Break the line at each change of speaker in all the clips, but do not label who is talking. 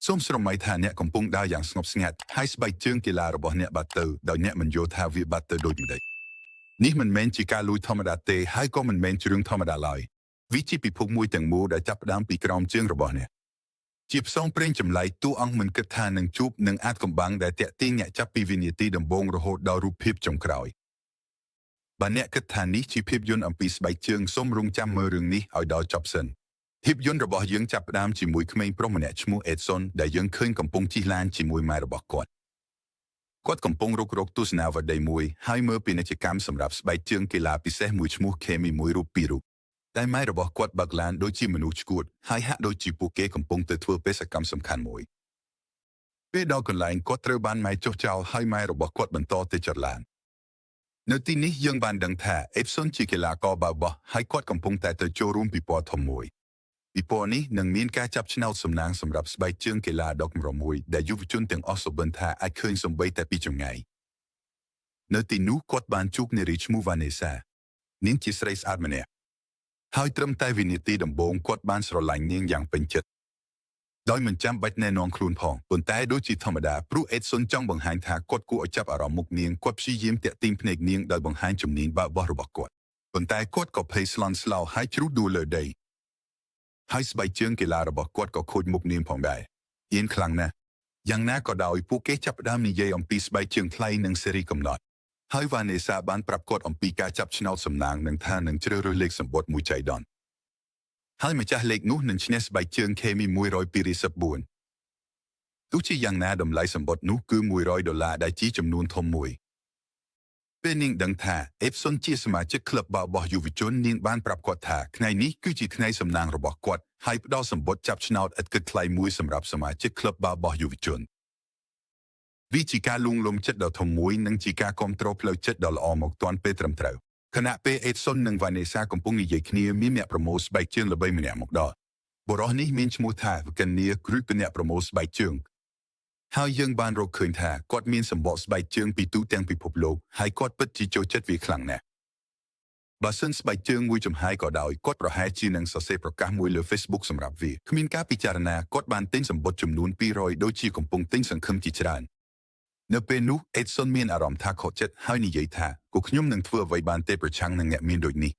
សូមស្រមៃថាអ្នកកំពុងដើរយ៉ាងស្ងប់ស្ងាត់ហើយស្បែកជើងកីឡារបស់អ្នកបាត់ទៅដោយអ្នកមិនយល់ថាវាបាត់ទៅដូចម្តេចនេះមិនមែនជាការលួចធម្មតាទេហើយក៏មិនមែនជារឿងធម្មតាឡើយវាជាពិភពមួយទាំងមូលដែលចាប់ផ្ដើមពីក្រោមជើងរបស់អ្នកជាផ្សងព្រេងចម្លែកតួអង្គមិនគិតថានឹងជួបនឹងអាចកំបាំងដែលតាក់ទាញអ្នកចាប់ពីវិនាទីដំបូងរហូតដល់រូបភាពចុងក្រោយបើអ្នកគិតថានេះជាភាពយន្តអំពីស្បែកជើងសូមរងចាំមើលរឿងនេះឲ្យដល់ចប់សិនភាពយន្តរបស់យើងចាប់ផ្ដើមជាមួយក្មេងប្រុសម្នាក់ឈ្មោះអេដសុនដែលយើងឃើញកំពុងជិះឡានជាមួយម៉ែរបស់គាត់កំពុងរុករកទស្សនាវដ្តីមួយហើយមើលពាណិជ្ជកម្មសម្រាប់ស្បែកជើងកីឡាពិសេសមួយឈ្មោះខេមីមួយរូបពីររូបតែម៉ែរបស់គាត់បើកឡានដូចជាមនុស្សឆ្កួតហើយហាក់ដូចជាពួកគេកំពុងទៅធ្វើបេសកកម្មសំខាន់មួយពេលដល់កន្លែងគាត់ត្រូវបានម៉ែចុះចោលហើយម៉ែរបស់គាត់បន្តទៅចតឡាននៅទីនេះយើងបានដឹងថាអេបសុនជាកីឡាករបាល់បោះហើយគាត់កំពុងតែទៅចូលរួមពិព័រណ៍ធំមួយពិព័រណ៍នេះនឹងមានការចាប់ឆ្នោតសំណាងសម្រាប់ស្បែកជើងកីឡាដ៏កម្រមួយដែលយុវជនទាំងអស់សុបិនថាអាចឃើញសូម្បីតែពីចម្ងាយនៅទីនោះគាត់បានជួបនារីឈ្មោះវ៉ានេសានាងជាស្រីស្អាតម្នាក់ហើយត្រឹមតែវិនាទីដំបូងគាត់បានស្រឡាញ់នាងយ៉ាងពេញចិត្តដោយមិនចាំបាច់ណែនាំខ្លួនផងប៉ុន្តែដូចជាធម្មតាព្រោះអេដសុនចង់បង្ហាញថាគាត់គួរឲ្យចាប់អារម្មណ៍មុខនាងគាត់ព្យាយាមតាក់ទាញភ្នែកនាងដោយបង្ហាញជំនាញបាល់បោះរបស់គាត់ប៉ុន្តែគាត់ក៏ភ័យស្លន់ស្លោហើយជ្រុះដួលលើដីហើយស្បែកជើងកីឡារបស់គាត់ក៏ខូចមុខនាងផងដែរអៀនខ្លាំងណាស់យ៉ាងណាក៏ដោយពួកគេចាប់ផ្ដើមនិយាយអំពីស្បែកជើងថ្លៃនិងសេរីកំណត់ហើយវ៉ានេសាបានប្រាប់គាត់អំពីការចាប់ឆ្នោតសំណាងនិងថានឹងជ្រើសរើសលេខសម្បត្តិមួយចៃដន្យហើយម្ចាស់លេខនោះនឹងឈ្នះស្បែកជើង K124 ទោះជាយ៉ាងណាតម្លៃសម្បត្តិនោះគឺ$100ដែលជាចំនួនធំមួយពេលនាងដឹងថាអេបសុនជាសមាជិកក្លឹបបាល់បោះយុវជននាងបានប្រាប់គាត់ថាថ្ងៃនេះគឺជាថ្ងៃសំណាងរបស់គាត់ហើយផ្ដល់សម្បត្តិចាប់ឆ្នោតឥតគិតថ្លៃមួយសម្រាប់សមាជិកក្លឹបបាល់បោះយុវជនវាជាការលួងលោមចិត្តដ៏ធំមួយនិងជាការគាំទ្រផ្លូវចិត្តដ៏ល្អមកទាន់ពេលត្រឹមត្រូវខណៈពេលអេដសុននិងវ៉ានេសាកំពុងនិយាយគ្នាមានអ្នកប្រមូលស្បែកជើងល្បីម្នាក់មកដល់បុរសនេះមានឈ្មោះថាវកិននីគ្រូជាអ្នកប្រមូលស្បែកជើងហើយយើងបានរកឃើញថាគាត់មានសម្បកស្បែកជើងពីទូទាំងពិភពលោកហើយគាត់ពិតជាចូលចិត្តវាខ្លាំងណាស់បើសិនស្បែកជើងមួយចំហាយក៏ដោយគាត់ប្រហែលជានឹងសរសេរប្រកាសមួយលើ Facebook សម្រាប់វាគ្មានការពិចារណាគាត់បានទិញសម្បត្តិចំនួន200ដូចជាកំពុងទិញសង្ឃឹមជាច្រើននៅពេលនោះអេដសុនមានអារម្មណ៍ថាខកចិត្តហើយនិយាយថាគូខ្ញុំនឹងធ្វើអ្វីបានទេប្រឆាំងនឹងអ្នកមានដូចនេះ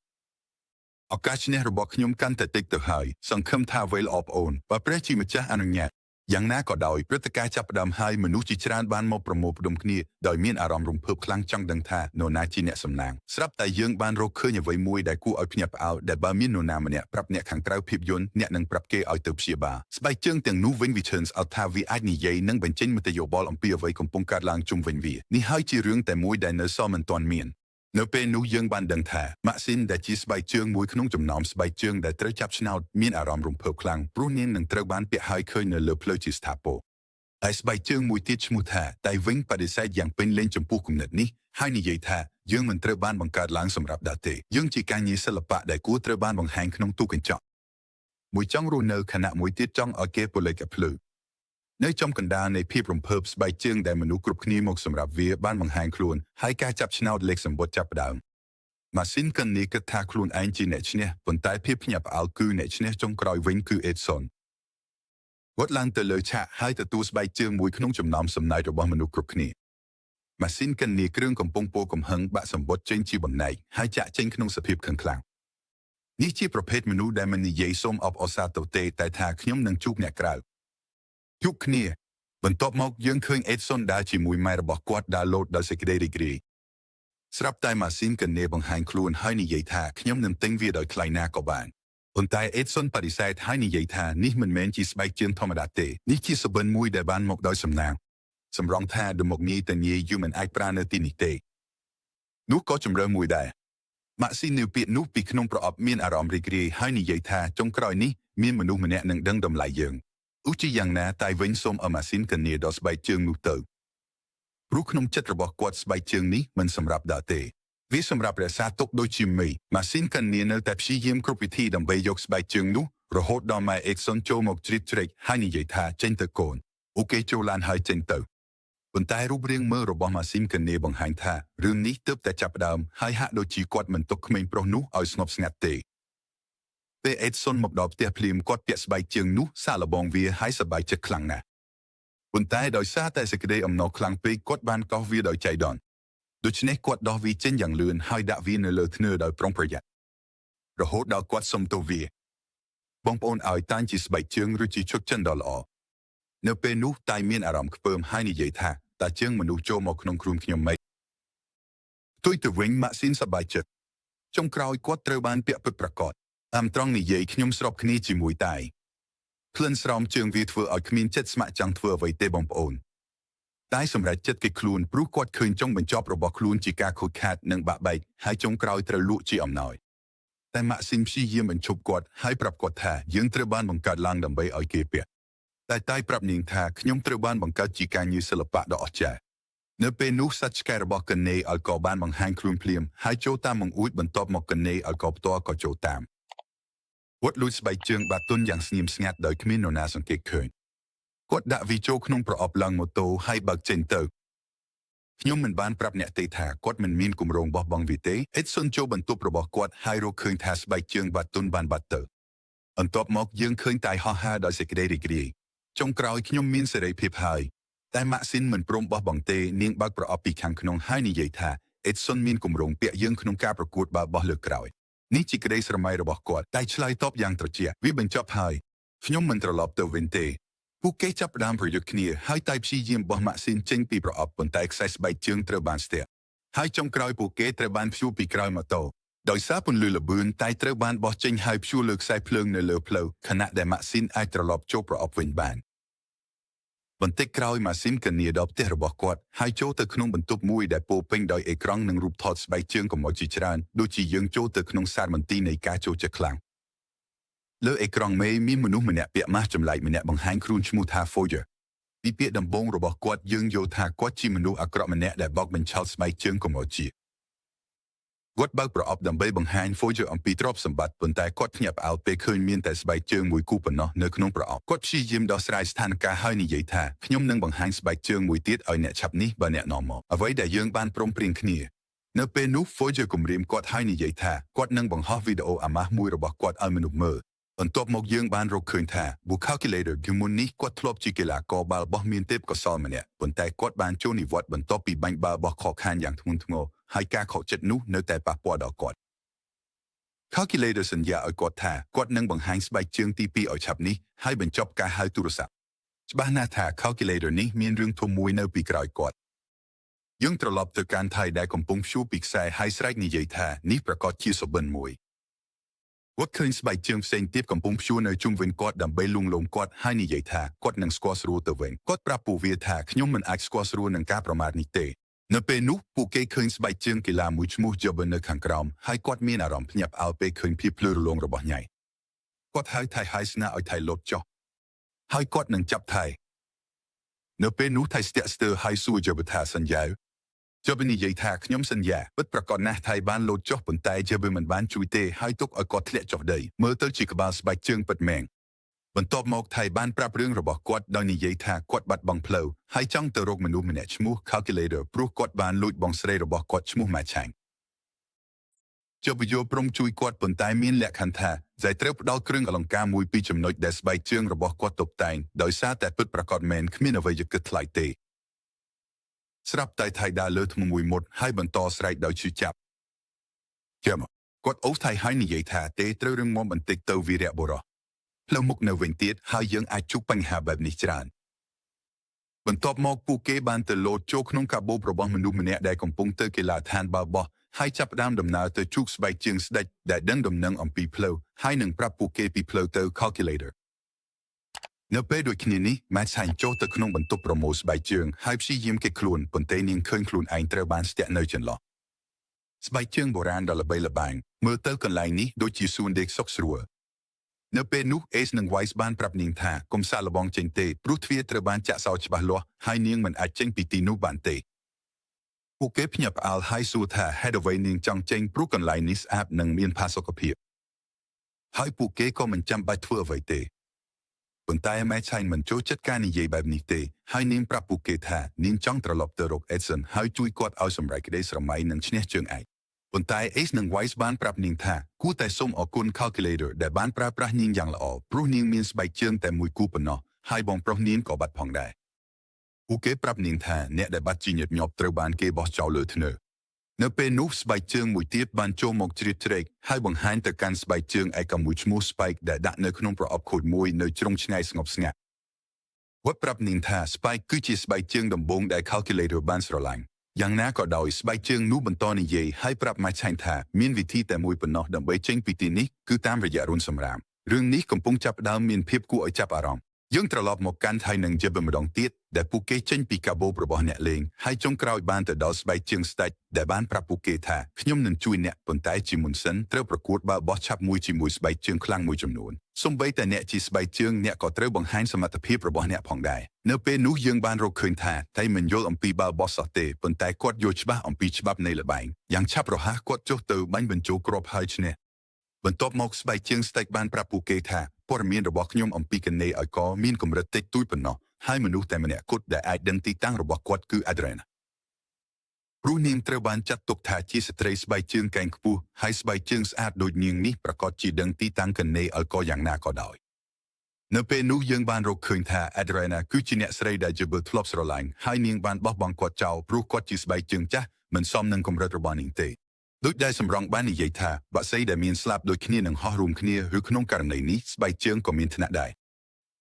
ឱកាសឈ្នះរបស់ខ្ញុំកាន់តែតិចទៅហើយសង្ឃឹមថាអ្វីល្អប្អូនបើព្រះជាម្ចាស់អនុញ្ញាតយ៉ាងណាក៏ដោយព្រឹត្តិការណ៍ចាប់ផ្ដើមហើយមនុស្សជាច្រើនបានមកប្រមូលផ្ដុំគ្នាដោយមានអារម្មណ៍រំភើបខ្លាំងចង់ដឹងថានរណាជាអ្នកសំណាងស្រាប់តែយើងបានរកឃើញអ្វីមួយដែលគួរឲ្យភ្ញាក់ផ្អើលដែលបើមាននរណាម្នាក់ប្រាប់អ្នកខាងក្រៅភាពយន្តអ្នកនឹងប្រាប់គេឲ្យទៅព្យាបាលស្បែកជើងទាំងនោះវិញវាឈឺស្អល់ថាវាអាចនិយាយនិងបញ្ចេញមតិយោបល់អំពីអ្វីកំពុងកើតឡើងជុំវិញវានេះហើយជារឿងតែមួយដែលនៅសល់មិនទាន់មាននៅពេលនោះយើងបានដឹងថាម៉ាក់ស៊ីនដែលជាស្បែកជើងមួយក្នុងចំណោមស្បែកជើងដែលត្រូវចាប់ឆ្នោតមានអារម្មណ៍រំភើបខ្លាំងព្រោះនាងនឹងត្រូវបានពាក់ហើយឃើញនៅលើផ្លូវជាស្ថាពរហើយស្បែកជើងមួយទៀតឈ្មោះថាតែវិញបដិសេធយ៉ាងពេញលេញចំពោះគំនិតនេះហើយនិយាយថាយើងមិនត្រូវបានបង្កើតឡើងសម្រាប់ដើរទេយើងជាការងារសិល្បៈដែលគួរត្រូវបានបង្ហាញក្នុងទូកញ្ចក់មួយចង់រស់នៅខណៈមួយទៀតចង់ឲ្យគេពលិកភ្លឺនៅចំកណ្ដាលនៃភាពរំភើបស្បែកជើងដែលមនុស្សគ្រប់គ្នាមកសម្រាប់វាបានបង្ហាញខ្លួនហើយការចាប់ឆ្នោតលេខសម្បត្តិចាប់ផ្ដើមម៉ាស៊ីនកិននេះគិតថាខ្លួនឯងជាអ្នកឈ្នះប៉ុន្តែភាពភ្ញាក់ផ្អើលគឺអ្នកឈ្នះចុងក្រោយវិញគឺអេដសុនគាត់ឡើងទៅលើឆាកហើយទទួលស្បែកជើងមួយក្នុងចំណោមសំណើចរបស់មនុស្សគ្រប់គ្នាម៉ាស៊ីនកិននេះគ្រឿងកំពុងពោកំហឹងបាក់សម្បត្តិចេញជាបំណែកហើយចាក់ចេញក្នុងសភាពខឹងខ្លាំងនេះជាប្រភេទមនុស្សដែលមិននិយាយសូមអបអរសាទរទេតែថាខ្ញុំនឹងជួបអ្នកក្រៅជួបគ្នាបន្ទាប់មកយើងឃើញអេដសុនដើរជាមួយម៉ែរបស់គាត់ដើរលោតដោយសេចក្តីរីករាយស្រាប់តែម៉ាស៊ីនកិននេះបង្ហាញខ្លួនហើយនិយាយថាខ្ញុំនឹងទិញវាដោយថ្លៃណាក៏បានប៉ុន្តែអេដសុនបដិសេធហើយនិយាយថានេះមិនមែនជាស្បែកជើងធម្មតាទេនេះជាសុបិនមួយដែលបានមកដោយសំណាងសម្រងថាដមកនេះតែងាយយូរមិនអាចប្រើនៅទីនេះទេនោះក៏ជំរឿមួយដែរម៉ាក់ស៊ីននៅពាក្យនោះពីក្នុងប្រអប់មានអារម្មណ៍រីករាយហើយនិយាយថាចុងក្រោយនេះមានមនុស្សម្នាក់នឹងដឹងតម្លៃយើងឧទាយ៉ាងណាតែវិញសូមឲ្យម៉ាស៊ីនកញ្ញាដល់ស្បែកជើងនោះទៅព្រោះក្នុងចិត្តរបស់គាត់ស្បែកជើងនេះមិនសម្រាប់ដើរទេវាសម្រាប់រក្សាទុកដូចជាមីម៉ាស៊ីនកញ្ញានៅតែព្យាយាមគ្រប់វិធីដើម្បីយកស្បែកជើងនោះរហូតដល់ម៉ែអេកសុនចូលមកជ្រៀតជ្រែកហើយនិយាយថាចេញទៅកូនអូខេចូលឡានហើយចេញទៅប៉ុន្តែរូបរាងមើលរបស់ម៉ាស៊ីនកញ្ញាបង្ហាញថារឿងនេះទើបតែចាប់ផ្ដើមហើយហាក់ដូចជាគាត់មិនទុកក្មេងប្រុសនោះឲ្យស្ងប់ស្ងាត់ទេពេលអេដសុនមកដល់ផ្ទះភ្លាមគាត់ពាក់ស្បែកជើងនោះសាកល្បងវាហើយសប្បាយចិត្តខ្លាំងណាស់ ប៉ុន្តែដោយសារតែសេចក្តីអំណរខ្លាំងពេកគាត់បានកោសវាដោយចៃដន្យដូច្នេះគាត់ដោះវាចេញយ៉ាងលឿនហើយដាក់វានៅលើធ្នើដោយប្រុងប្រយ័ត្នរហូតដល់គាត់សុំទោសវាបងប្អូនឲ្យតាំងជាស្បែកជើងឬជាឈុតចិនដ៏ល្អនៅពេលនោះតែមានអារម្មណ៍ខ្ពើមហើយនិយាយថាតើជើងមនុស្សចូលមកក្នុងខ្លួនខ្ញុំមិនទុយទៅវិញម៉ាក់ស៊ីនសប្បាយចិត្តចុងក្រោយគាត់ត្រូវបានពាក់ពិតប្រាកដតាមត្រង់និយាយខ្ញុំស្របគ្នាជាមួយតែក្លិនស្រោមជើងវាធ្វើឲ្យគ្មានចិត្តស្ម័គ្រចង់ធ្វើអ្វីទេបងប្អូនតែសម្រាប់ចិត្តគេខ្លួនព្រោះគាត់ឃើញចុងបញ្ចប់របស់ខ្លួនជាការខូចខាតនិងបាក់បែកហើយចុងក្រោយត្រូវលក់ជាអំណោយតែម៉ាក់ស៊ីនព្យាយាមបញ្ឈប់គាត់ហើយប្រាប់គាត់ថាយើងត្រូវបានបង្កើតឡើងដើម្បីឲ្យគេពាក់តែប្រាប់នាងថាខ្ញុំត្រូវបានបង្កើតជាការងារសិល្បៈដ៏អស្ចារ្យនៅពេលនោះសត្វឆ្កែរបស់កណេអល់ក៏បានបង្ហាញខ្លួនភ្លាមហើយចូលតាមបង្អួចបន្ទាប់មកកណេអល់ក៏ផ្ទាល់ក៏ចូលតាមគាត់លួចស្បែកជើងបាតុនយ៉ាងស្ងៀមស្ងាត់ដោយគ្មាននរណាសង្កេតឃើញគាត់ដាក់វាចូលក្នុងប្រអប់ឡើងម៉ូតូហើយបើកចេញទៅខ្ញុំមិនបានប្រាប់អ្នកទេថាគាត់មិនមានគម្រោងបោះបង់វាទេអេដសុនចូលបន្ទប់របស់គាត់ហើយរកឃើញថាស្បែកជើងបាតុនបានបាត់ទៅបន្ទាប់មកយើងឃើញតែហោះហើរដោយសេចក្តីរីករាយចុងក្រោយខ្ញុំមានសេរីភាពហើយតែម៉ាក់ស៊ីនមិនព្រមបោះបង់ទេនាងបើកប្រអប់ពីខាងក្នុងហើយនិយាយថាអេដសុនមានគម្រោងពាក់យើងក្នុងការប្រកួតបាល់បោះលើកក្រោយនេះជាក្តីស្រមៃរបស់គាត់តែឆ្លើយតបយ៉ាងត្រជាក់វាបញ្ចប់ហើយខ្ញុំមិនត្រឡប់ទៅវិញទេពួកគេចាប់ផ្ដើមប្រយុទ្ធគ្នាហើយតែព្យាយាមបោះម៉ាក់ស៊ីនចេញពីប្រអប់ប៉ុន្តែខ្សែស្បែកជើងត្រូវបានស្ទាក់ហើយចុងក្រោយពួកគេត្រូវបានព្យួរពីក្រោយម៉ូតូដោយសារពន្លឺល្បឿនតែត្រូវបានបោះចេញហើយព្យួរលើខ្សែភ្លើងនៅលើផ្លូវខណៈដែលម៉ាក់ស៊ីនអាចត្រឡប់ចូលប្រអប់វិញបានបន្តិចក្រោយម៉ាស៊ីនកញ្ញាដល់ផ្ទះរបស់គាត់ហើយចូលទៅក្នុងបន្ទប់មួយដែលពោពេញដោយអេក្រង់និងរូបថតស្បែកជើងកម្ពុជាច្រើនដូចជាយើងចូលទៅក្នុងសារមន្ទីរនៃការចូលចិត្តខ្លាំងលើអេក្រង់មេមានមនុស្សម្នាក់ពាក់ម៉ាស់ចម្លែកម្នាក់បង្ហាញខ្លួនឈ្មោះថា Foger ពីពាក្យដំបូងរបស់គាត់យើងយល់ថាគាត់ជាមនុស្សអាក្រក់ម្នាក់ដែលបោកបញ្ឆោតស្បែកជើងកម្ពុជាគាត់បើកប្រអប់ដើម្បីបង្ហាញ Foger អំពីទ្រព្យសម្បត្តិប៉ុន្តែគាត់ភ្ញាក់ផ្អើលពេលឃើញមានតែស្បែកជើងមួយគូប៉ុណ្ណោះនៅក្នុងប្រអប់គាត់ព្យាយាមដោះស្រាយស្ថានភាពហើយនិយាយថាខ្ញុំនឹងបង្ហាញស្បែកជើងមួយទៀតឲ្យអ្នកឆាប់នេះបើអ្នកនាំមកអ្វីដែលយើងបានព្រមព្រៀងគ្នានៅពេលនោះ Foger គំរាមគាត់ហើយនិយាយថាគាត់នឹងបង្ហោះវីដេអូអាម៉ាស់មួយរបស់គាត់ឲ្យមនុស្សមើលបន្ទាប់មកយើងបានរកឃើញថា Bull Calculator គឺមុននេះគាត់ធ្លាប់ជាកីឡាករបាល់បោះមានទេពកោសល្យម្នាក់ប៉ុន្តែគាត់បានចូលនិវត្តន៍បន្ទាប់ពីបាញ់បាល់បោះខកខានយ៉ាងធ្ងន់ធ្ងរហើយការខកចិត្តនោះនៅតែប៉ះពាល់ដល់គាត់ Calculator សន្យាឲ្យគាត់ថាគាត់នឹងបង្ហាញស្បែកជើងទី2ឲ្យឆាប់នេះហើយបញ្ចប់ការហៅទូរស័ព្ទច្បាស់ណាស់ថា Calculator នេះមានរឿងធំមួយនៅពីក្រោយគាត់យើងត្រឡប់ទៅការថៃដែលកំពុងព្យួរពីខ្សែហើយស្រែកនិយាយថានេះប្រកាសជាសុបិនមួយគាត់ឃើញស្បែកជើងផ្សេងទៀតកំពុងព្យួរនៅជុំវិញគាត់ដើម្បីលួងលោមគាត់ហើយនិយាយថាគាត់នឹងស្គាល់ស្រួលទៅវិញគាត់ប្រាប់ពួកវាថាខ្ញុំមិនអាចស្គាល់ស្រួលនឹងការប្រមាថនេះទេនៅពេលនោះពួកគេឃើញស្បែកជើងកីឡាមួយឈ្មោះ Jobber នៅខាងក្រោមហើយគាត់មានអារម្មណ៍ភ្ញាក់ផ្អើលពេលឃើញភាពភ្លឺរលោងរបស់ញ៉ៃគាត់ហៅថៃហើយស្នើឲ្យថៃលោតចុះហើយគាត់នឹងចាប់ថៃនៅពេលនោះថៃស្ទាក់ស្ទើរហើយសួរ Jobber ថាសន្យាJobber និយាយថាខ្ញុំសន្យាពិតប្រាកដណាស់ថៃបានលោតចុះប៉ុន្តែ Jobber មិនបានជួយទេហើយទុកឲ្យគាត់ធ្លាក់ចុះដីមើលទៅជាក្បាលស្បែកជើងពិតមែនបន្ទាប់មកថៃបានប្រាប់រឿងរបស់គាត់ដោយនិយាយថាគាត់បាត់បង់ផ្លូវហើយចង់ទៅរកមនុស្សម្នាក់ឈ្មោះ Calculator ព្រោះគាត់បានលួចបងស្រីរបស់គាត់ឈ្មោះ ម៉ាឆាំង Jobber យល់ព្រមជួយគាត់ប៉ុន្តែមានលក្ខខណ្ឌថាដែលត្រូវផ្ដល់គ្រឿងអលង្ការមួយពីចំណុចដែលស្បែកជើងរបស់គាត់តុបតែងដោយសារតែពិតប្រាកដមែនគ្មានអ្វីគិតថ្លៃទេស្រាប់តែថៃដើរលើថ្មមួយមុតហើយបន្តស្រែកដោយឈឺចាប់ចាំគាត់អូសថៃហើយនិយាយថាទេត្រូវរឹងមាំបន្តិចទៅវីរៈបុរសផ្លូវមុខនៅវិញទៀតហើយយើងអាចជួបបញ្ហាបែបនេះច្រើនបន្ទាប់មកពួកគេបានទៅលោតចូលក្នុងកាបូបរបស់មនុស្សម្នាក់ដែលកំពុងទៅកីឡាដ្ឋានបាល់បោះហើយចាប់ផ្ដើមដំណើរទៅជួបស្បែកជើងស្ដេចដែលដឹងដំណឹងអំពីផ្លូវហើយនឹងប្រាប់ពួកគេពីផ្លូវទៅ Calculator នៅពេលដូចគ្នានេះម៉ាឆាញ់ចូលទៅក្នុងបន្ទប់ប្រមូលស្បែកជើងហើយព្យាយាមគេខ្លួនប៉ុន្តែនាងឃើញខ្លួនឯងត្រូវបានស្ទាក់នៅចន្លោះស្បែកជើងបុរាណដ៏ល្បីល្បាញមើលទៅកន្លែងនេះដូចជាសួនដេកសុកស្រួលនៅពេលនោះ Ace និង Wise បានប្រាប់នាងថាកុំសាកល្បងចេញទេព្រោះទ្វារត្រូវបានចាក់សោច្បាស់លាស់ហើយនាងមិនអាចចេញពីទីនោះបានទេពួកគេភ្ញាក់ផ្អើលហើយសួរថាហេតុអ្វីនាងចង់ចេញព្រោះកន្លែងនេះស្អាតនិងមានផាសុកភាពហើយពួកគេក៏មិនចាំបាច់ធ្វើអ្វីទេប៉ុន្តែម៉ែឆៃមិនចូលចិត្តការនិយាយបែបនេះទេហើយនាងប្រាប់ពួកគេថានាងចង់ត្រឡប់ទៅរក Edson ហើយជួយគាត់ឲ្យសម្រេចក្តីស្រមៃនិងឈ្នះជើងឯកប៉ុន្តែ Ace និង Wise បានប្រាប់នាងថាគួរតែសូមអរគុណ Calculator ដែលបានប្រើប្រាស់នាងយ៉ាងល្អព្រោះនាងមានស្បែកជើងតែមួយគូប៉ុណ្ណោះហើយបងប្រុសនាងក៏បាត់ផងដែរ ពួកគេប្រាប់នាងថាអ្នកដែលបាត់ជាញាតិញាប់ត្រូវបានគេបោះចោលលើធ្នើនៅពេលនោះស្បែកជើងមួយទៀតបានចូលមកជ្រៀតជ្រែកហើយបង្ហាញទៅកាន់ស្បែកជើងឯកមួយឈ្មោះ Spike ដែលដាក់នៅក្នុងប្រអប់ខូចមួយនៅជ្រុងឆ្ងាយស្ងប់ស្ងាត់វត្តប្រាប់នាងថា Spike គឺជាស្បែកជើងដំបូងដែល Calculator បានស្រឡាញ់យ៉ាងណាក៏ដោយស្បែកជើងនោះបន្តនិយាយហើយប្រាប់ម៉ាឆាញ់ថាមានវិធីតែមួយប៉ុណ្ណោះដើម្បីចេញពីទីនេះគឺតាមរយៈរុនសម្រាមរឿងនេះកំពុងចាប់ផ្ដើមមានភាពគួរឲ្យចាប់អារម្មណ៍យើងត្រឡប់មកកាន់ថៃនឹងជាម្ដងទៀតដែលពួកគេចេញពីកាបូបរបស់អ្នកលេងហើយចុងក្រោយបានទៅដល់ស្បែកជើងស្ដេចដែលបានប្រាប់ពួកគេថាខ្ញុំនឹងជួយអ្នកប៉ុន្តែជាមុនសិនត្រូវប្រកួតបើបោះឆាប់មួយជាមួយស្បែកជើងខ្លាំងមួយចំនួនសូម្បីតែអ្នកជាស្បែកជើងអ្នកក៏ត្រូវបង្ហាញសមត្ថភាពរបស់អ្នកផងដែរនៅពេលនោះយើងបានរកឃើញថាថៃមិនយល់អំពីបើបោះសោះទេប៉ុន្តែគាត់យល់ច្បាស់អំពីច្បាប់នៃល្បែងយ៉ាងឆាប់រហ័សគាត់ចុះទៅបាញ់បញ្ចូលគ្រាប់ហើយឈ្នះបន្ទាប់មកស្បែកជើងស្ដេចបានប្រាប់ពួកគេថាព័ត៌មានរបស់ខ្ញុំអំពីកណេឲ្យកមានកម្រិតតិចតួចប៉ុណ្ណោះហើយមនុស្សតែម្នាក់គត់ដែលអាចដឹងទីតាំងរបស់គាត់គឺ Adriana ព្រោះនាងត្រូវបានចាត់ទុកថាជាស្ត្រីស្បែកជើងកែងខ្ពស់ហើយស្បែកជើងស្អាតដូចនាងនេះប្រកាសជាដឹងទីតាំងកណេឲ្យកយ៉ាងណាក៏ដោយនៅពេលនោះយើងបានរកឃើញថា Adriana គឺជាអ្នកស្រីដែលជាបើធ្លាប់ស្រឡាញ់ហើយនាងបានបោះបង់គាត់ចោលព្រោះគាត់ជាស្បែកជើងចាស់មិនសមនឹងកម្រិតរបស់នាងទេដូចដែលសម្រងបាននិយាយថាបាក់សីដែលមានស្លាប់ដូចគ្នានឹងហោះរួមគ្នាឬក្នុងករណីនេះស្បែកជើងក៏មានថ្នាក់ដែរ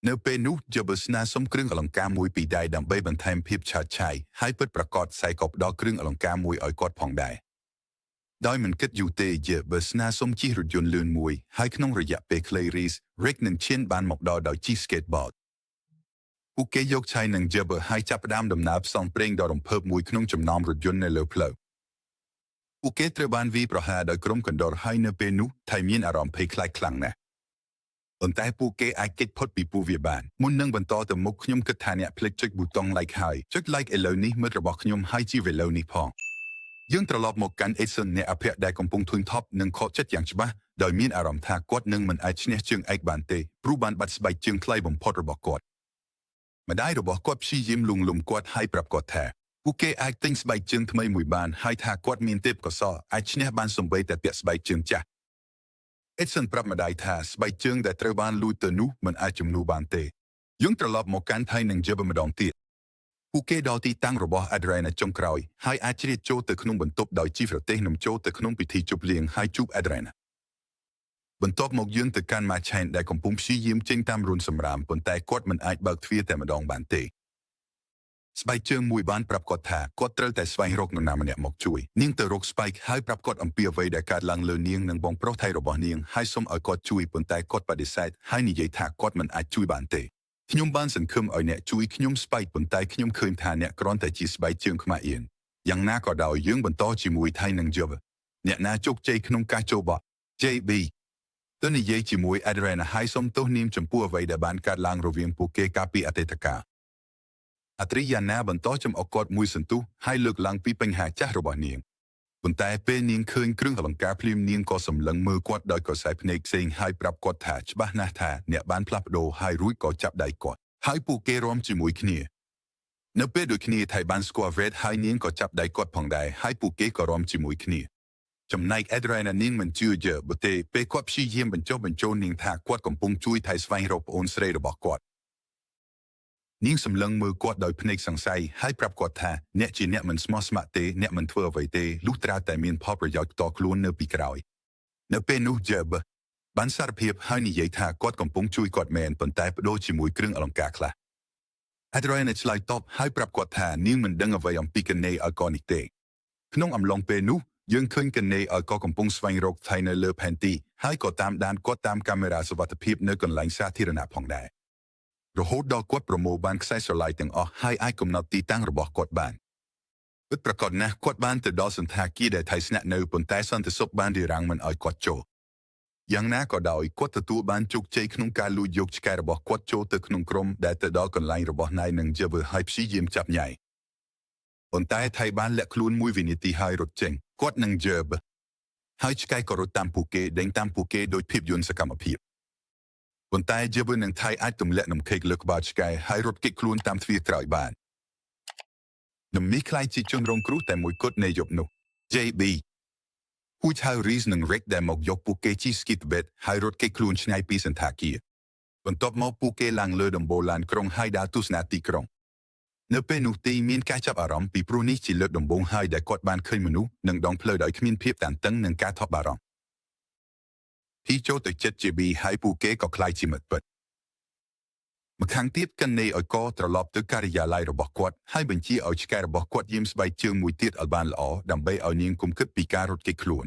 នៅពេលនោះជាបើស្នាសុំគ្រឿងអលង្ការមួយពីដៃដើម្បីបន្ថែមភាពឆើតឆាយហើយពិតប្រាកដសៃក៏ផ្ដល់គ្រឿងអលង្ការមួយឲ្យគាត់ផងដែរដោយមិនគិតយូរទេជាបើស្នាសុំជិះរថយន្តលឿនមួយហើយក្នុងរយៈពេលខ្លី Rick និង Chin បានមកដល់ដោយជិះ skateboard ពួកគេយកឆៃនិងជាបើហើយចាប់ផ្ដើមដំណើរផ្សងព្រេងដ៏រំភើបមួយក្នុងចំណោមរថយន្តនៅលើផ្លូវពួកគេត្រូវបានវាយប្រហារដោយក្រុមកណ្ដុរហើយនៅពេលនោះថៃមានអារម្មណ៍ភ័យខ្លាចខ្លាំងណាស់ប៉ុន្តែពួកគេអាចគេចផុតពីពួកវាបានមុននឹងបន្តទៅមុខខ្ញុំគិតថាអ្នកភ្លេចចុចប៊ូតុង like ហើយចុច like ឥឡូវនេះមិត្តរបស់ខ្ញុំហើយជីវឥឡូវនេះផងយើងត្រឡប់មកកាន់ Edson អ្នកអភិរក្សដែលកំពុងធុញថប់និងខកចិត្តយ៉ាងច្បាស់ដោយមានអារម្មណ៍ថាគាត់នឹងមិនអាចឈ្នះជើងឯកបានទេព្រោះបានបាត់ស្បែកជើងថ្លៃបំផុតរបស់គាត់ម្ដាយរបស់គាត់ព្យាយាមលួងលោមគាត់ហើយប្រាប់គាត់ថាពួកគេអាចទិញស្បែកជើងថ្មីមួយបានហើយថាគាត់មានទេពកោសល្យអាចឈ្នះបានសូម្បីតែពាក់ស្បែកជើងចាស់ Edson ប្រាប់ម្ដាយថាស្បែកជើងដែលត្រូវបានលួចទៅនោះមិនអាចជំនួសបានទេយើងត្រឡប់មកកាន់ថៃនឹងជាម្ដងទៀតពួកគេដល់ទីតាំងរបស់ Adriana ចុងក្រោយហើយអាចជ្រៀតចូលទៅក្នុងបន្ទប់ដោយជីវរទេសនំចូលទៅក្នុងពិធីជប់លៀងហើយជួប Adriana បន្ទាប់មកយើងទៅកាន់ Machen ដែលកំពុងព្យាយាមចេញតាមរុនសម្រាមប៉ុន្តែគាត់មិនអាចបើកទ្វារតែម្ដងបានទេស្បែកជើងមួយបានប្រាប់គាត់ថាគាត់ត្រូវតែស្វែងរកនរណាម្នាក់មកជួយនាងទៅរក Spike ហើយប្រាប់គាត់អំពីអ្វីដែលកើតឡើងលើនាងនិងបងប្រុសថៃរបស់នាងហើយសុំឲ្យគាត់ជួយប៉ុន្តែគាត់បដិសេធហើយនិយាយថាគាត់មិនអាចជួយបានទេខ្ញុំបានសង្ឃឹមឲ្យអ្នកជួយខ្ញុំ Spike ប៉ុន្តែខ្ញុំឃើញថាអ្នកគ្រាន់តែជាស្បែកជើងខ្មាស់អៀនយ៉ាងណាក៏ដោយយើងបន្តជាមួយថៃនិង Java អ្នកណាជោគជ័យក្នុងការចូលបោះ JB ទៅនិយាយជាមួយ Adriana ហើយសុំទោសនាងចំពោះអ្វីដែលបានកើតឡើងរវាងពួកគេកាលពីអតីតកាលអាត្រីយ៉ាណាបន្តចំអកគាត់មួយសន្ទុះហើយលើកឡើងពីបញ្ហាចាស់របស់នាងប៉ុន្តែពេលនាងឃើញគ្រឿងអលង្ការភ្លាមនាងក៏សម្លឹងមើលគាត់ដោយកសែភ្នែកផ្សេងហើយប្រាប់គាត់ថាច្បាស់ណាស់ថាអ្នកបានផ្លាស់ប្ដូរហើយរួចក៏ចាប់ដៃគាត់ហើយពួកគេរាំជាមួយគ្នានៅពេលដូចគ្នាថៃបានស្គាល់ Red ហើយនាងក៏ចាប់ដៃគាត់ផងដែរហើយពួកគេក៏រាំជាមួយគ្នាចំណែក Adriana នាងមិនជឿយបើទេពេលគាត់ព្យាយាមបញ្ចុះបញ្ចូលនាងថាគាត់កំពុងជួយថៃស្វែងរកប្អូនស្រីរបស់គាត់នាងសម្លឹងមើលគាត់ដោយភ្នែកសង្ស័យហើយប្រាប់គាត់ថាអ្នកជាអ្នកមិនស្មោះស្ម័គ្រទេអ្នកមិនធ្វើអ្វីទេលុះត្រាតែមានផលប្រយោជន៍ផ្ទាល់ខ្លួននៅពីក្រោយនៅពេលនោះ Jeb បានសារភាពហើយនិយាយថាគាត់កំពុងជួយគាត់មែនប៉ុន្តែបដូរជាមួយគ្រឿងអលង្ការខ្លះ Adriana ឆ្លើយតបហើយប្រាប់គាត់ថានាងមិនដឹងអ្វីអំពីកណេឲ្យកនេះទេក្នុងអំឡុងពេលនោះយើងឃើញកណេឲ្យកកំពុងស្វែងរកថៃនៅលើផែនទីហើយក៏តាមដានគាត់តាមកាមេរ៉ាសុវត្ថិភាពនៅកន្លែងសាធារណៈផងដែររហូតដល់គាត់ប្រមូលបានខ្សែស្រឡាយទាំងអស់ហើយអាចកំណត់ទីតាំងរបស់គាត់បានពិតប្រាកដណាស់គាត់បានទៅដល់សន្តាគារដែលថៃស្នាក់នៅប៉ុន្តែសន្តិសុខបានរារាំងមិនឲ្យគាត់ចូលយ៉ាងណាក៏ដោយគាត់ទទួលបានជោគជ័យក្នុងការលួចយកឆ្កែរបស់គាត់ចូលទៅក្នុងក្រុមដែលទៅដល់កន្លែងរបស់ណៃនិងជាវើហើយព្យាយាមចាប់ញ៉ៃប៉ុន្តែថៃបានលាក់ខ្លួនមួយវិនាទីហើយរត់ចេញគាត់នឹងជើបហើយឆ្កែក៏រត់តាមពួកគេដេញតាមពួកគេដោយភាពយន្តសកម្មភាពប៉ុន្តែជាវើនឹងថៃអាចទម្លាក់នំខេកលើក្បាលឆ្កែហើយរត់គេចខ្លួនតាមទ្វារក្រោយបាននំនេះខ្លាយជាជនរងគ្រោះតែមួយគត់នៃយប់នោះ JB ពូជហៅ Reese និង Rick ដែលមកយកពួកគេជិះ Skitbed ហើយរត់គេចខ្លួនឆ្ងាយពីសន្តាគារបន្ទាប់មកពួកគេឡើងលើដំបូលឡានក្រុងហើយដើរទស្សនាទីក្រុង នៅពេលនោះទីមានការចាប់អារម្មណ៍ពីព្រោះនេះជាលើកដំបូងហើយដែលគាត់បានឃើញមនុស្សនឹងដងផ្លូវដោយគ្មានភាពតានតឹងនិងការថប់បារម្ភទីចូលទៅចិត្តជាប៊ីហើយពួកគេក៏ខ្លាយជាមិត្តពិតម្ខាងទៀតកិននេឲ្យកត្រឡប់ទៅការិយាល័យរបស់គាត់ហើយបញ្ជាឲ្យឆ្កែរបស់គាត់យាមស្បែកជើងមួយទៀតឲ្យបានល្អដើម្បីឲ្យនាងគុំគិតពីការរត់គេចខ្លួន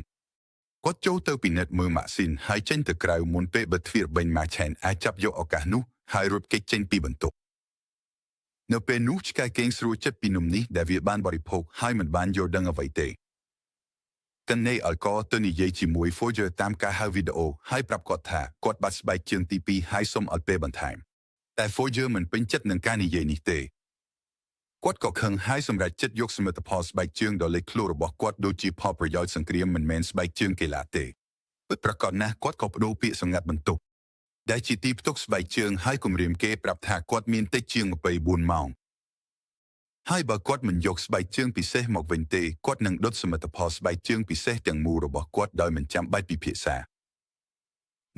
គាត់ចូលទៅពិនិត្យមើលម៉ាស៊ីនហើយចេញទៅក្រៅមុនពេលបិទទ្វារបេញម៉ាឆែនអាចចាប់យកឱកាសនោះហើយរត់គេចចេញពីបន្ទប់នៅពេលនោះឆ្កែកេងស្រួលចិត្តពីនំនេះដែលវាបានបរិភោគហើយមិនបានយល់ដឹងអ្វីទេកិននេឲ្យកទៅនិយាយជាមួយ Forger តាមការហៅវីដេអូហើយប្រាប់គាត់ថាគាត់បាត់ស្បែកជើងទី2ហើយសុំឲ្យពេលបន្ថែមតែ Forger មិនពេញចិត្តនឹងការនិយាយនេះទេគាត់ក៏ខឹងហើយសម្រេចចិត្តយកសមិទ្ធផលស្បែកជើងដ៏លេចធ្លោរបស់គាត់ដូចជាផលប្រយោជន៍សង្គ្រាមមិនមែនស្បែកជើងកីឡាទេពិតប្រាកដណាស់គាត់ក៏បដូរពាក្យសម្ងាត់បន្ទប់ដែលជាទីផ្ទុកស្បែកជើងហើយគំរាមគេប្រាប់ថាគាត់មានតិចជាង24ម៉ោងហើយបើគាត់មិនយកស្បែកជើងពិសេសមកវិញទេគាត់នឹងដុតសមិទ្ធផលស្បែកជើងពិសេសទាំងមូលរបស់គាត់ដោយមិនចាំបាច់ពិភាក្សា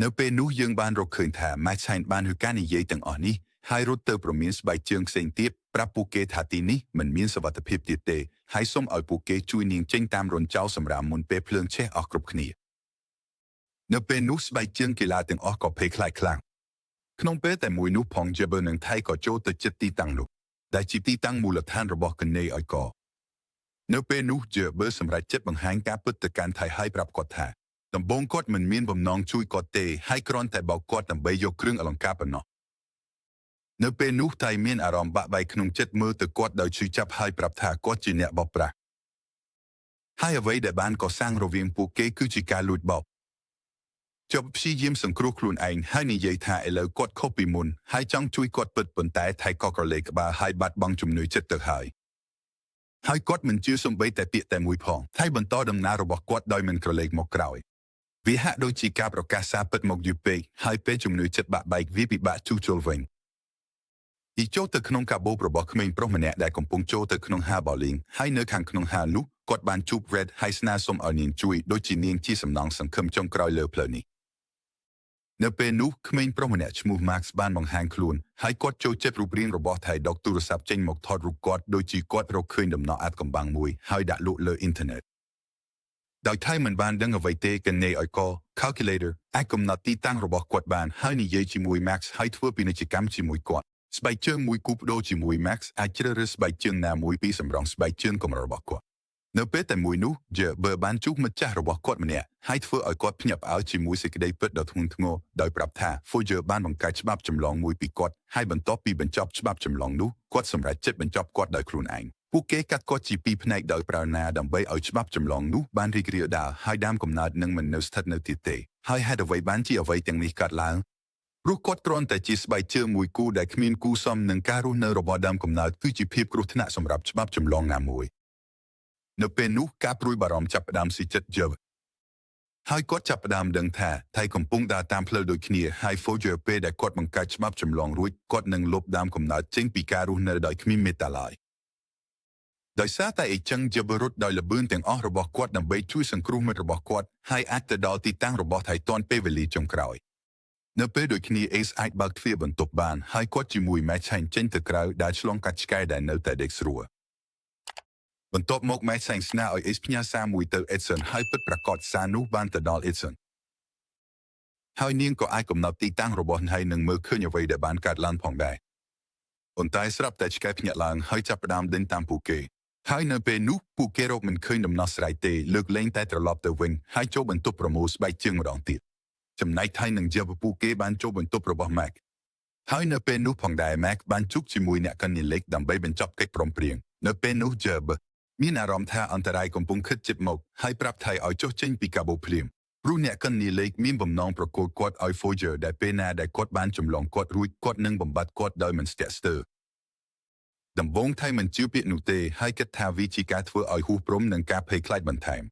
នៅពេលនោះយើងបានរកឃើញថា Max Shine បានហៅការនិយាយទាំងអស់នេះហើយរត់ទៅប្រមានស្បែកជើងផ្សេងទៀតប្រាប់ពួកគេថាទីនេះមិនមានសុវត្ថិភាពទៀតទេហើយសូមឲ្យពួកគេជួយនាងចេញតាមរន្ធចោលសម្រាប់មុនពេលភ្លើងឆេះអស់គ្រប់គ្នានៅពេលនោះស្បែកជើងកីឡាទាំងអស់ក៏ភ័យខ្លាចខ្លាំងក្នុងពេលតែមួយនោះផង Jabber និងថៃក៏ចូលទៅជិតទីតាំងនោះដែលជាទីតាំងមូលដ្ឋានរបស់កណេឲ្យកនៅពេលនោះ Jabber សម្រេចចិត្តបង្ហាញការពិតទៅកាន់ថៃហើយប្រាប់គាត់ថាដំបូងគាត់មិនមានបំណងជួយគាត់ទេហើយគ្រាន់តែបោកគាត់ដើម្បីយកគ្រឿងអលង្ការប៉ុណ្ណោះនៅពេលនោះថៃមានអារម្មណ៍បាក់បែកក្នុងចិត្តមើលទៅគាត់ដោយឈឺចាប់ហើយប្រាប់ថាគាត់ជាអ្នកបោកប្រាស់ហើយអ្វីដែលបានកសាងរវាងពួកគេគឺជាការលួចបោកជប់ព្យាយាមសង្គ្រោះខ្លួនឯងហើយនិយាយថាឥឡូវគាត់ខុសពីមុនហើយចង់ជួយគាត់ពិតប៉ុន្តែថៃក៏ក្រឡេកក្បាលហើយបាត់បង់ជំនឿចិត្តទៅហើយគាត់មិនជឿសំបីតែពាក្យតែមួយផងថៃបន្តដំណើររបស់គាត់ដោយមិនក្រឡេកមកក្រោយវាហាក់ដូចជាការប្រកាសសារពិតមកយូរពេកហើយពេលជំនឿចិត្តបាក់បែកវាពិបាកជួសជុលវិញទីចូលទៅក្នុងកាបូបរបស់ក្មេងប្រុសម្នាក់ដែលកំពុងចូលទៅក្នុងហាបោលីងហើយនៅខាងក្នុងហានោះគាត់បានជួប Red ហើយស្នើសុំឲ្យនាងជួយដូចជានាងជាសំណងសង្ឃឹមចុងក្រោយលើផ្លូវនេះនៅពេលនោះក្មេងប្រុសម្នាក់ឈ្មោះ Max បានបង្ហាញខ្លួនហើយគាត់ចូលចិត្តរូបរាងរបស់ថៃដកទូរស័ព្ទចេញមកថតរូបគាត់ដូចជាគាត់រកឃើញដំណក់អាថ៌កំបាំងមួយហើយដាក់លក់លើអ៊ីនធឺណិតដោយថៃមិនបានដឹងអ្វីទេកណេឲ្យក Calculator អាចកំណត់ទីតាំងរបស់គាត់បានហើយនិយាយជាមួយ Max ហើយធ្វើពាណិជ្ជកម្មជាមួយគាត់ស្បែកជើងមួយគូបដូរជាមួយ Max អាចជ្រើសរើសស្បែកជើងណាមួយពីសម្រងស្បែកជើងកម្រិតរបស់គាត់នៅពេលតែមួយនោះ Jabber បានជួបមិត្តចាស់របស់គាត់ម្នាក់ហើយធ្វើឲ្យគាត់ភ្ញាក់ផ្អើលជាមួយសេចក្តីពិតដ៏ធ្ងន់ធ្ងរដោយប្រាប់ថា Forger បានបង្កើតច្បាប់ចម្លងមួយពីគាត់ហើយបន្ទាប់ពីបញ្ចប់ច្បាប់ចម្លងនោះគាត់សម្រេចចិត្តបញ្ចប់គាត់ដោយខ្លួនឯងពួកគេកាត់គាត់ជាពីរផ្នែកដោយប្រើណាដើម្បីឲ្យច្បាប់ចម្លងនោះបានរីករាលដាលហើយដើមកំណើតនឹងមិននៅស្ថិតនៅទៀតទេហើយហេតុអ្វីបានជាអ្វីទាំងនេះកើតឡើងព្រោះគាត់គ្រាន់តែជាស្បែកជើងមួយគូដែលគ្មានគូសមនឹងការរស់នៅរបស់ដើមកំណើតគឺជាភាពគ្រោះថ្នាក់សម្រាប់ច្បាប់ចម្លងណាមួយនៅពេលនោះការព្រួយបារម្ភចាប់ផ្ដើមស៊ីចិត្ត Jabber ហើយគាត់ចាប់ផ្ដើមដឹងថាថៃកំពុងដើរតាមផ្លូវដូចគ្នាហើយ Forger ពេលដែលគាត់បង្កើតច្បាប់ចម្លងរួចគាត់នឹងលុបដើមកំណើតចេញពីការរស់នៅដោយគ្មានមេត្តាឡើយដោយសារតែអីចឹង Jabber រត់ដោយល្បឿនទាំងអស់របស់គាត់ដើម្បីជួយសង្គ្រោះមិត្តរបស់គាត់ហើយអាចទៅដល់ទីតាំងរបស់ថៃទាន់ពេលវេលាចុងក្រោយនៅពេលដូចគ្នា Ace អាចបើកទ្វារបន្ទប់បានហើយគាត់ជាមួយ Max Shine ចេញទៅក្រៅដើរឆ្លងកាត់ឆ្កែដែលនៅតែដេកស្រួលបន្ទាប់មក Max Shine ស្នើឲ្យ Ace ផ្ញើសារមួយទៅ Edson ហើយពិតប្រាកដសារនោះបានទៅដល់ Edson ហើយនាងក៏អាចកំណត់ទីតាំងរបស់ថៃនិងមើលឃើញអ្វីដែលបានកើតឡើងផងដែរប៉ុន្តែស្រាប់តែឆ្កែភ្ញាក់ឡើងហើយចាប់ផ្ដើមដេញតាមពួកគេហើយនៅពេលនោះពួកគេរកមិនឃើញដំណោះស្រាយទេលើកលែងតែត្រឡប់ទៅវិញហើយចូលបន្ទប់ប្រមូលស្បែកជើងម្ដងទៀតចំណែកថៃនិង Jabber ពួកគេបានចូលបន្ទប់របស់ Mac ហើយនៅពេលនោះផងដែរ Mac បានជួបជាមួយអ្នកកញ្ញាលេខដើម្បីបញ្ចប់កិច្ចព្រមព្រៀងនៅពេលនោះ Jabber មានអារម្មណ៍ថាអន្តរាយកំពុងខិតជិតមកហើយប្រាប់ថៃឲ្យចុះចេញពីកាបូបភ្លាមព្រោះអ្នកកញ្ញាលេខមានបំណងប្រកួតគាត់ឲ្យ Forger ដែលពេលណាដែលគាត់បានចម្លងគាត់រួចគាត់នឹងបំបត្តិគាត់ដោយមិនស្ទាក់ស្ទើរដំបូងថៃមិនជឿពាក្យនោះទេហើយគិតថាវាជាការធ្វើឲ្យហួសព្រំនិងការភ័យខ្លាចបន្ថែម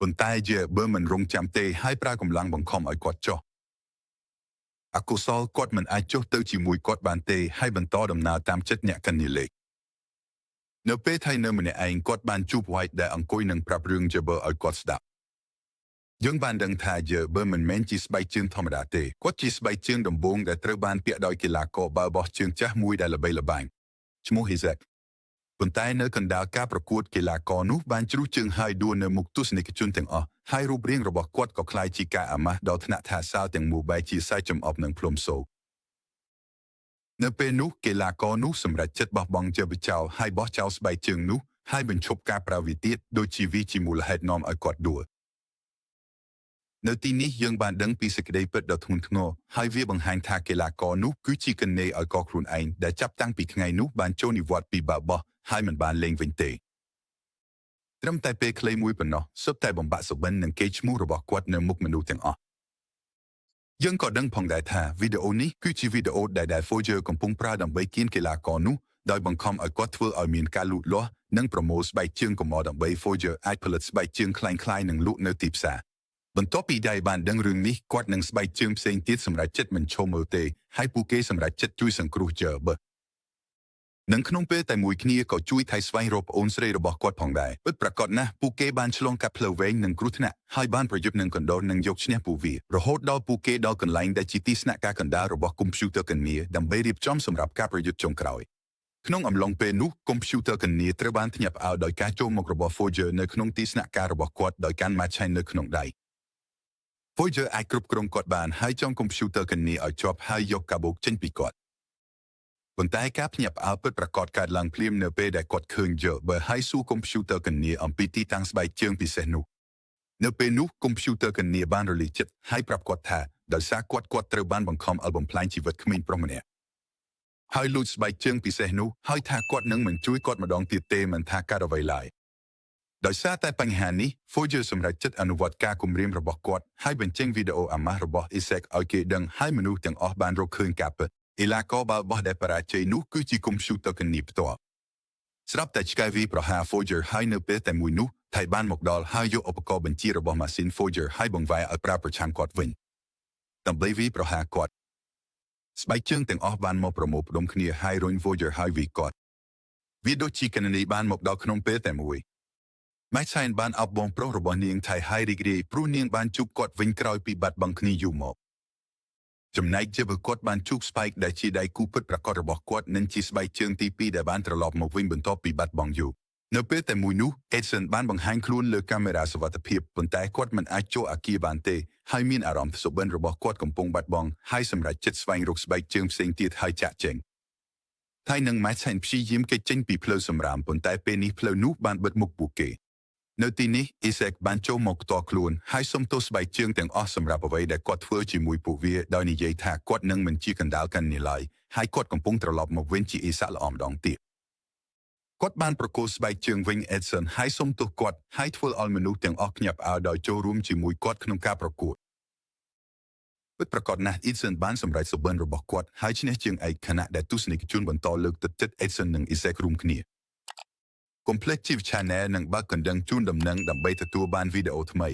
ប៉ុន្តែ Jabber មិនរងចាំទេហើយប្រើកម្លាំងបង្ខំឲ្យគាត់ចុះអកុសលគាត់មិនអាចចុះទៅជាមួយគាត់បានទេហើយបន្តដំណើរតាមចិត្តអ្នកកញ្ញាលេខនៅពេលថៃនៅម្នាក់ឯងគាត់បានជួប White ដែលអង្គុយនឹងប្រាប់រឿង Jabber ឲ្យគាត់ស្ដាប់យើងបានដឹងថា Jabber មិនមែនជាស្បែកជើងធម្មតាទេគាត់ជាស្បែកជើងដំបូងដែលត្រូវបានពាក់ដោយកីឡាករបាល់បោះជើងចាស់មួយដែលល្បីល្បាញ ឈ្មោះ Isaac ប៉ុន្តែនៅកណ្ដាលការប្រកួតកីឡាករនោះបានជ្រុះជើងហើយដួលនៅមុខទស្សនិកជនទាំងអស់ហើយរូបរាងរបស់គាត់ក៏คล้ายជាការអាម៉ាស់ដល់ថ្នាក់ថាសាលទាំងមូលបែរជាសាយចំអប់នឹងភ្លុំសូកនៅពេលនោះកីឡាករនោះសម្រេចចិត្តបោះបង់ជាបចោលហើយបោះចោលស្បែកជើងនោះហើយបញ្ឈប់ការប្រើវាទៀតដោយជាវាជាមូលហេតុនាំឲ្យគាត់ដួលនៅទីនេះយើងបានដឹងពីសេចក្តីពិតដ៏ធ្ងន់ធ្ងរហើយវាបង្ហាញថាកីឡាករនោះគឺជាកន្នេឲ្យកខ្លួនឯងដែលចាប់តាំងពីថ្ងៃនោះបានចូលនិវត្តន៍ពីបាល់បោះហើយមិនបានលេងវិញទេត្រឹមតែពេលខ្លីមួយប៉ុណ្ណោះសុទ្ធតែបំបាក់សុបិននិងកេរ្តិ៍ឈ្មោះរបស់គាត់នៅមុខមនុស្សទាំងអស់យើងក៏ដឹងផងដែរថាវីដេអូនេះគឺជាវីដេអូដែល Foger កំពុងប្រើដើម្បីគៀនកីឡាករនោះដោយបង្ខំឲ្យគាត់ធ្វើឲ្យមានការលូតលាស់និងប្រមូលស្បែកជើងកុំឲ្យដើម្បី Foger អាចផលិតស្បែកជើងคล้ายៗនឹងលក់នៅទីផ្សារបន្ទាប់ពីដែលបានដឹងរឿងនេះគាត់នឹងស្បែកជើងផ្សេងទៀតសម្រាប់ចិត្តមិនឈប់មើលទេហើយពួកគេសម្រាប់ចិត្តជួយសង្គ្រោះGerberនិងក្នុងពេលតែមួយគ្នាក៏ជួយថៃស្វែងរកប្អូនស្រីរបស់គាត់ផងដែរពិតប្រាកដណាស់ពួកគេបានឆ្លងកាត់ផ្លូវវែងនិងគ្រោះថ្នាក់ហើយបានប្រយុទ្ធនឹងកណ្ដោនិងយកឈ្នះពួកវារហូតដល់ពួកគេដល់កន្លែងដែលជាទីស្នាក់ការកណ្ដាលរបស់កុំព្យូទ័រគណនាដើម្បីរៀបចំសម្រាប់ការប្រយុទ្ធចុងក្រោយក្នុងអំឡុងពេលនោះកុំព្យូទ័រគណនាត្រូវបានភ្ញាក់ផ្អើលដោយការចូលមករបស់ Foger នៅក្នុងទីស្នាក់ការរបស់គាត់ដោយកាន់ Machine នៅក្នុងដៃ Foger អាចគ្រប់គ្រងគាត់បានហើយចងកុំព្យូទ័រគណនាឲ្យជាប់ហើយយកកាបូបចេញពីគាត់ប៉ុន្តែការភ្ញាក់ផ្អើលពិតប្រាកដកើតឡើងភ្លាមនៅពេលដែលគាត់ឃើញGerberហើយសួរកុំព្យូទ័រគណនាអំពីទីតាំងស្បែកជើងពិសេសនោះនៅពេលនោះកុំព្យូទ័រគណនាបានរលាយចិត្តហើយប្រាប់គាត់ថាដោយសារគាត់ត្រូវបានបង្ខំឲ្យបំផ្លាញជីវិតក្មេងប្រុសម្នាក់ហើយលួចស្បែកជើងពិសេសនោះហើយថាគាត់នឹងមិនជួយគាត់ម្ដងទៀតទេមិនថាកើតអ្វីឡើយដោយសារតែបញ្ហានេះ Foger សម្រេចចិត្តអនុវត្តការគំរាមរបស់គាត់ហើយបញ្ចេញវីដេអូអាម៉ាស់របស់ Isaac ឲ្យគេដឹងហើយមនុស្សទាំងអស់បានរកឃើញការពិតអេឡាកបាល់បោះដែលបរាជ័យនោះគឺជាកុំព្យូទ័រគណនាផ្ទាល់ស្រាប់តែឆ្កែវាប្រហារ Foger ហើយនៅពេលតែមួយនោះថៃបានមកដល់ហើយយកឧបករណ៍បញ្ជារបស់ម៉ាស៊ីន Foger ហើយបង្វែរឲ្យប្រើប្រឆាំងគាត់វិញដើម្បីវាប្រហារគាត់ស្បែកជើងទាំងអស់បានមកប្រមូលផ្ដុំគ្នាហើយរុញ Foger ហើយវាគាត់វាដូចជាគណនីបានមកដល់ក្នុងពេលតែមួយម៉ែឆៃនបានអបបងប្រុសរបស់នាងថៃហើយរីករាយព្រោះនាងបានជួបគាត់វិញក្រោយពីបាត់បង់គ្នាយូរមកចំណែកជាបើគាត់បានជួបស្បែកដែលជាដៃគូពិតប្រាកដរបស់គាត់និងជាស្បែកជើងទី2ដែលបានត្រឡប់មកវិញបន្ទាប់ពីបាត់បង់យូរនៅពេលតែមួយនោះ Edson បានបង្ហាញខ្លួនលើកាមេរ៉ាសុវត្ថិភាពប៉ុន្តែគាត់មិនអាចចូលអគារបានទេហើយមានអារម្មណ៍សុបិនរបស់គាត់កំពុងបាត់បង់ហើយសម្រាប់ចិត្តស្វែងរកស្បែកជើងផ្សេងទៀតហើយចាក់ចេញថៃនឹងម៉ែឆៃនព្យាយាមគេចចេញពីផ្លូវសម្រាមប៉ុន្តែពេលនេះផ្លូវនោះបានបិទមុខពួកគេនៅទីនេះ Isaac បានចូលមកផ្ទាល់ខ្លួនហើយសុំទោសស្បែកជើងទាំងអស់សម្រាប់អ្វីដែលគាត់ធ្វើជាមួយពួកវាដោយនិយាយថាគាត់នឹងមិនជាកណ្ដាលកាន់នេះឡើយហើយគាត់កំពុងត្រឡប់មកវិញជាអេសាល្អម្ដងទៀតគាត់បានប្រកូលស្បែកជើងវិញ Edson ហើយសុំទោសគាត់ហើយធ្វើឲ្យមនុស្សទាំងអស់ភ្ញាក់ផ្អើលដោយចូលរួមជាមួយគាត់ក្នុងការប្រកួតពិតប្រាកដណាស់ Edson បានសម្រេចសុបិនរបស់គាត់ហើយឈ្នះជាងឯកខណៈដែលទស្សនិកជនបន្តលើកទឹកចិត្ត Edson និង Isaac រួមគ្នាកុំភ្លេចជីវ Channel និងបើកកណ្ដឹងជូនដំណឹងដើម្បីទទួលបានវីដេអូថ្មី